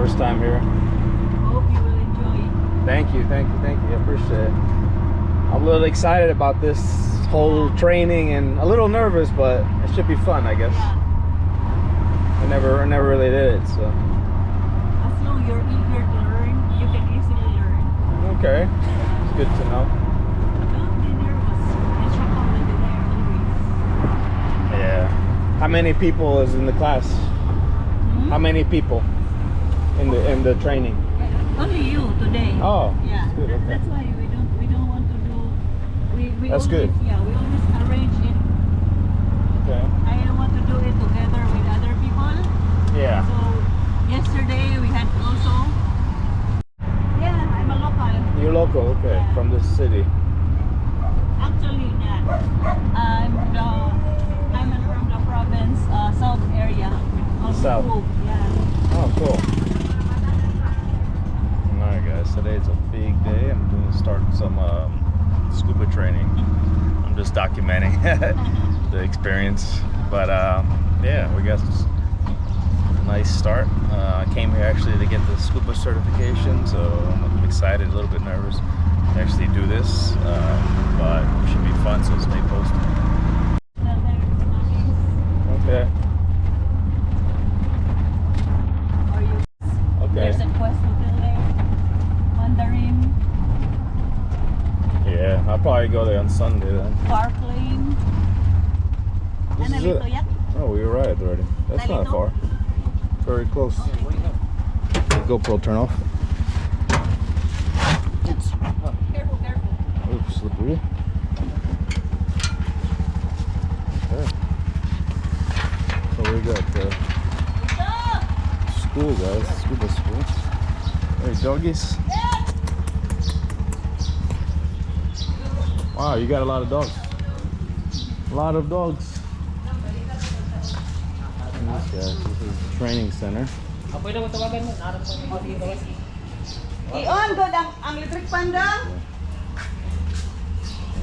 First time here. Hope you will enjoy. Thank you. I appreciate it. I'm a little excited about this whole training and a little nervous, but it should be fun, I guess. Yeah. I never really did it, so. As long you're eager to learn, you can easily learn. Okay, it's good to know. Don't be nervous. Instructor will be there always. Yeah. How many people is in the class? How many people in the training? Only you today. Oh. Yeah. That's good, okay. That's why we don't want to do. We That's always, good. Yeah, we always arrange it. Okay. I don't want to do it together with other people. Yeah. So yesterday we had also. Yeah, I'm a local. You're local, okay, Yeah. from this city. Actually, I'm from the province, south area. South. Oslob, yeah. Oh, cool. Alright guys, today's a big day. I'm doing starting some scuba training. I'm just documenting the experience. But yeah, we got a nice start. I came here actually to get the scuba certification, so I'm excited, a little bit nervous to actually do this. But it should be fun, so stay posted. Okay. There's a Quest Hotel there. Mandarin, Yeah, I'll probably go there on Sunday then. Park Lane. This is Nalito it. yan? Oh, we arrived already. That's not Nalito? far. Very close. GoPro turn off. Careful, careful. Oops, slippery. Okay. So we got the school, guys. Scuba school. Hey, doggies. Wow, you got a lot of dogs. A lot of dogs. And this guy, this is the training center. Ion, good ang electric panda.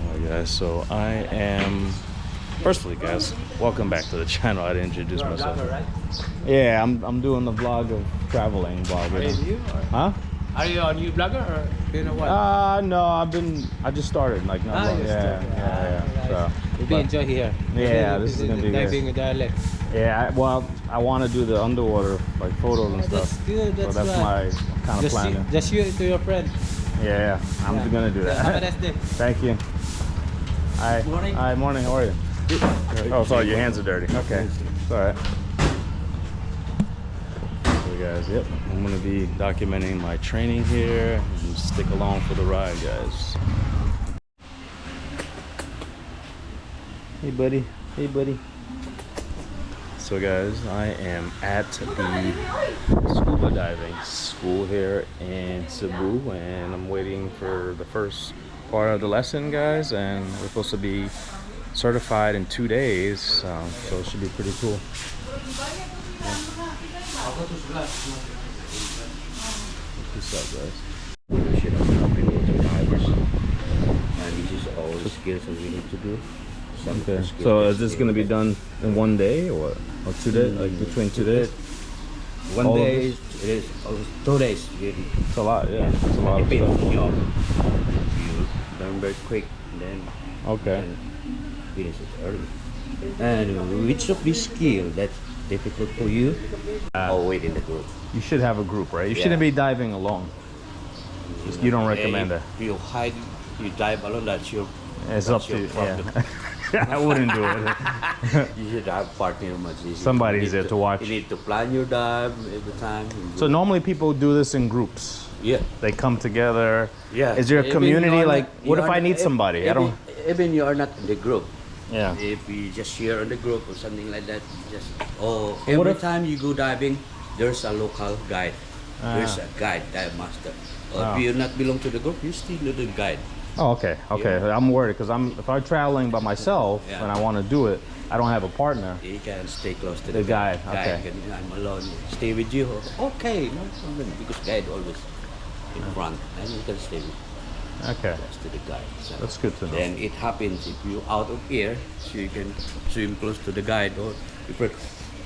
Alright guys, so I am, firstly guys, welcome back to the channel. I didn't introduce myself. Yeah, I'm doing the vlog of traveling vlog. Are you? Huh? Are you a new blogger or do you know what? No, I just started like not long. Yeah. So, Maybe enjoy here. Yeah, this is gonna be good. diving dialect. Yeah, well, I want to do the underwater like photos and stuff. That's good. That's, So that's my kind of plan. Just you to your friend. Yeah, I'm gonna do Have a that. nice day. Thank you. Hi. Morning. Hi, morning. How are you? Oh, sorry, your hands are dirty. Okay, it's all right. So guys, yep, I'm gonna be documenting my training here. And stick along for the ride, guys. Hey, buddy. Hey, buddy. So guys, I am at the scuba diving school here in Cebu, and I'm waiting for the first part of the lesson, guys, and we're supposed to be certified in 2 days, so it should be pretty cool. What's up, guys? Leadership of helping water divers, and this is all the skills that we need to do. Some of the Okay, skills so that is this we going to be need. done in 1 day or 2 days, like between 2 days? One all of day, this? it is 2 days. It's a lot, yeah. It's a lot of Depends stuff. on your, you learn very quick, and then Okay. finish it early. And which of these skills that difficult for you? Always in the group. You should have a group, right? You Yeah. shouldn't be diving alone. You don't recommend that. If you hide, you dive alone. That's your. It's up that's to your you. problem. Yeah. I wouldn't do it. You should have partner much easier. Somebody's You need there to watch. You need to plan your dive every time. So normally people do this in groups. Yeah. They come together. Yeah. Is there a Even community you are like? not- What you if are I not- need somebody? I don't. Even you are not in the group. Yeah. If we just share on the group or something like that, just what every if- time you go diving, there's a local guide. There's Ah. a guide, dive master. Or Oh. if you not belong to the group, you still need the guide. Oh, okay. Okay. I'm worried because if I'm traveling by myself Yeah. and I want to do it, I don't have a partner. You can stay close to The guide, okay. I'm alone. Stay with you. Okay, no problem. Because guide always in front, and you can stay with Okay. close to the guide. So That's good to know. then it happens if you out of air, so you can swim close to the guide, or if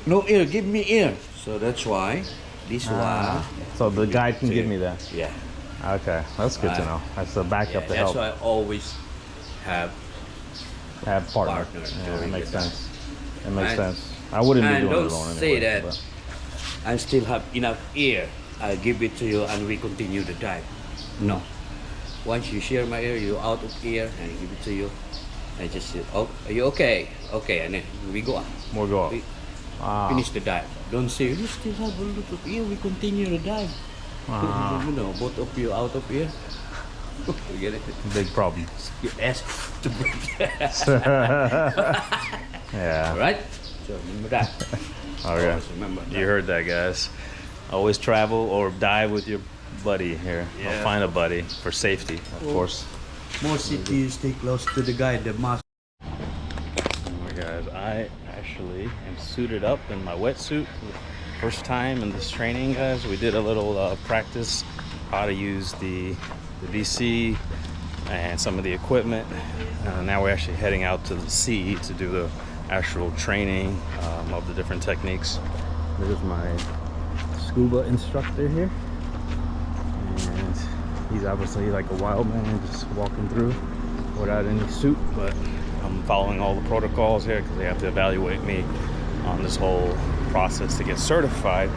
no air, give me air. So that's why This So the guide can give me that. one, yeah. Okay, that's good to know. That's the backup to That's help. why I always have Have partner. partner Yeah, during that makes the sense. It makes And- sense. I wouldn't be and doing it don't alone say anyway. that I still have enough air. I give it to you and we continue the dive. No. Once you share my air, you're out of air and I give it to you. I just say, oh, are you okay? Okay, and then we go up. We'll go up. We Ah, finish the dive. Don't say, we still have a lot of air, we continue the dive. You know, both of you out of air. You get it? big problem. You ask to break. Yeah. Alright? So remember that. Okay. Always remember that. You heard that, guys. Always travel or dive with your buddy here. Or Yeah. find a buddy for safety, of course. More cities stay close to the guy, the mask. Alright, guys, I actually am suited up in my wetsuit. First time in this training, guys. We did a little practice how to use the DC and some of the equipment. Now we're actually heading out to the sea to do the actual training of the different techniques. There's my scuba instructor here, and he's obviously like a wild man just walking through without any suit, but I'm following all the protocols here because they have to evaluate me on this whole process to get certified.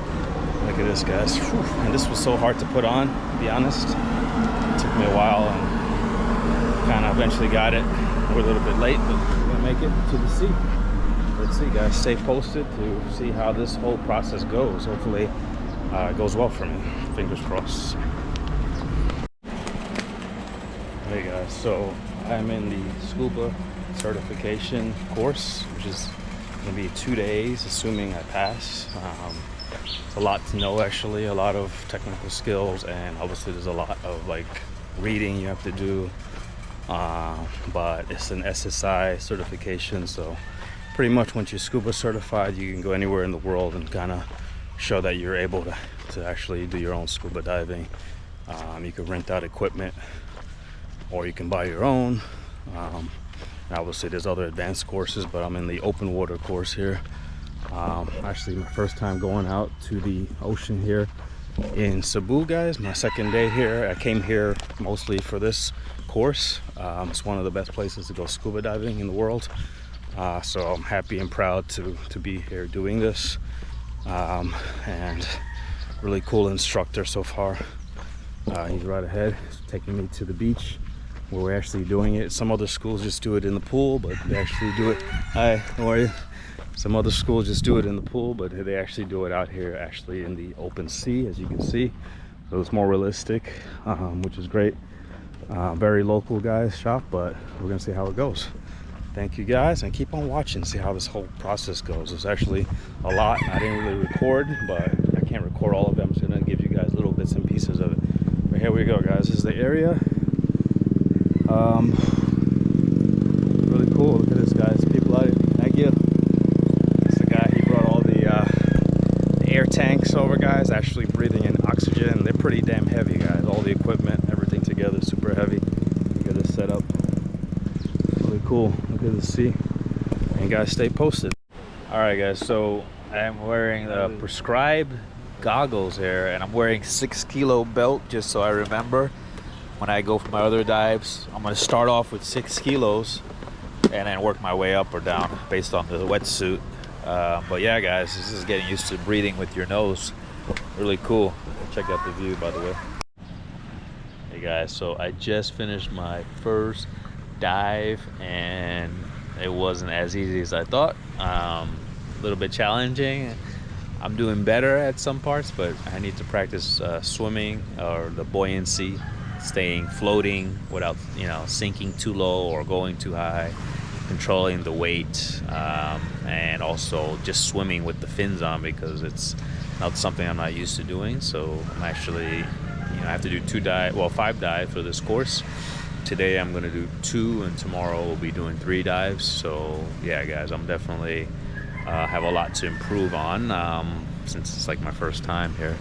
Look at this, guys. Whew. And this was so hard to put on, to be honest. It took me a while and kind of eventually got it. We're a little bit late, but we're gonna make it to the sea. Let's see, guys. Stay posted to see how this whole process goes. Hopefully it goes well for me. Fingers crossed. Hey guys, so I'm in the scuba certification course, which is gonna be 2 days, assuming I pass. It's a lot to know, actually, a lot of technical skills, and obviously there's a lot of like reading you have to do, but it's an SSI certification, so pretty much once you're scuba certified, you can go anywhere in the world and kind of show that you're able to actually do your own scuba diving. You can rent out equipment or you can buy your own. And obviously there's other advanced courses, but I'm in the open water course here. Actually my first time going out to the ocean here in Cebu, guys. My second day here. I came here mostly for this course. It's one of the best places to go scuba diving in the world. So I'm happy and proud to be here doing this. And really cool instructor so far. He's right ahead. He's taking me to the beach where we're actually doing it. Some other schools just do it in the pool, but they actually do it. Hi, how are you? Some other schools just do it in the pool, but they actually do it out here, actually in the open sea, as you can see. So it's more realistic, which is great. Very local, guys, shop, but we're gonna see how it goes. Thank you, guys, and keep on watching, see how this whole process goes. It's actually a lot. I didn't really record, but I can't record all of them. I'm just gonna give you guys little bits and pieces of it. But here we go, guys. This is the area. Really cool. Look at this, guys. People out here. Thank you. It's the guy. He brought all the air tanks over, guys. Actually breathing in oxygen. They're pretty damn heavy, guys. All the equipment, everything together, super heavy. Look at this setup. Really cool. Look at the sea. And guys, stay posted. All right, guys. So I'm wearing the prescribed goggles here, and I'm wearing 6 kilo belt just so I remember. When I go for my other dives, I'm gonna start off with 6 kilos and then work my way up or down based on the wetsuit. But yeah, guys, this is getting used to breathing with your nose. Really cool. Check out the view, by the way. Hey guys, so I just finished my first dive and it wasn't as easy as I thought. A little bit challenging. I'm doing better at some parts, but I need to practice swimming or the buoyancy, staying floating without, you know, sinking too low or going too high, controlling the weight, and also just swimming with the fins on because it's not something I'm not used to doing. So I'm actually, you know, I have to do 5 dives for this course. Today I'm going to do 2 and tomorrow we'll be doing 3 dives. So yeah, guys, I'm definitely have a lot to improve on since it's like my first time here.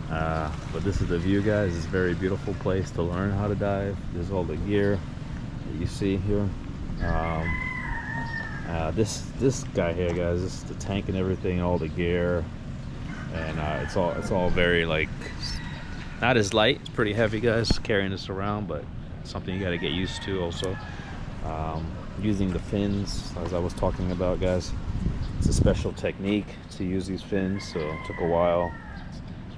But this is the view, guys. It's a very beautiful place to learn how to dive. There's all the gear that you see here. This guy here, guys, this is the tank and everything, all the gear. and it's all very like not as light. It's pretty heavy, guys, carrying this around, but it's something you got to get used to. Also, using the fins, as I was talking about, guys, it's a special technique to use these fins, so it took a while,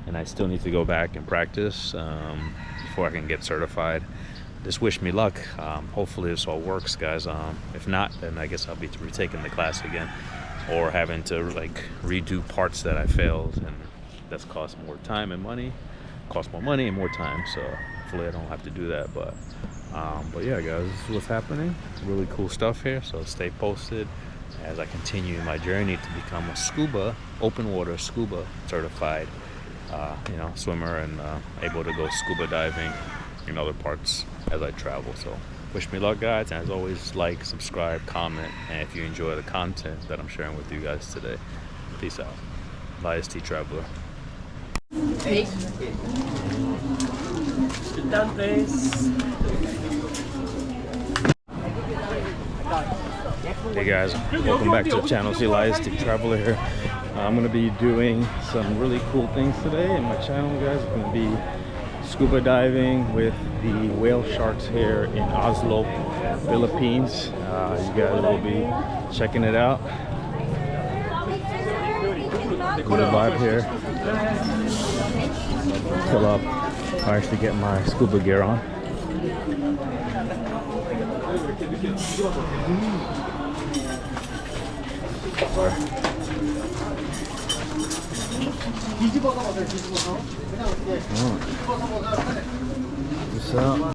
and I still need to go back and practice before I can get certified. Just wish me luck. Hopefully this all works, guys. If not, then I guess I'll be retaking the class again, or having to like redo parts that I failed, and that's cost more time and money. Cost more money and more time, so hopefully I don't have to do that. But yeah, guys, this is what's happening. Really cool stuff here, so stay posted as I continue my journey to become a scuba, open water scuba certified swimmer, and able to go scuba diving in other parts as I travel. So wish me luck, guys, and as always, like, subscribe, comment, and if you enjoy the content that I'm sharing with you guys today, peace out. Bye, ST Traveler. Sit down, please. Hey guys, welcome back to the channel. See, ST Traveler here. I'm going to be doing some really cool things today in my channel, guys. It's going to be scuba diving with the whale sharks here in Oslob, Philippines. You guys will be checking it out. Good vibe here. Fill up. I actually get my scuba gear on. What's up?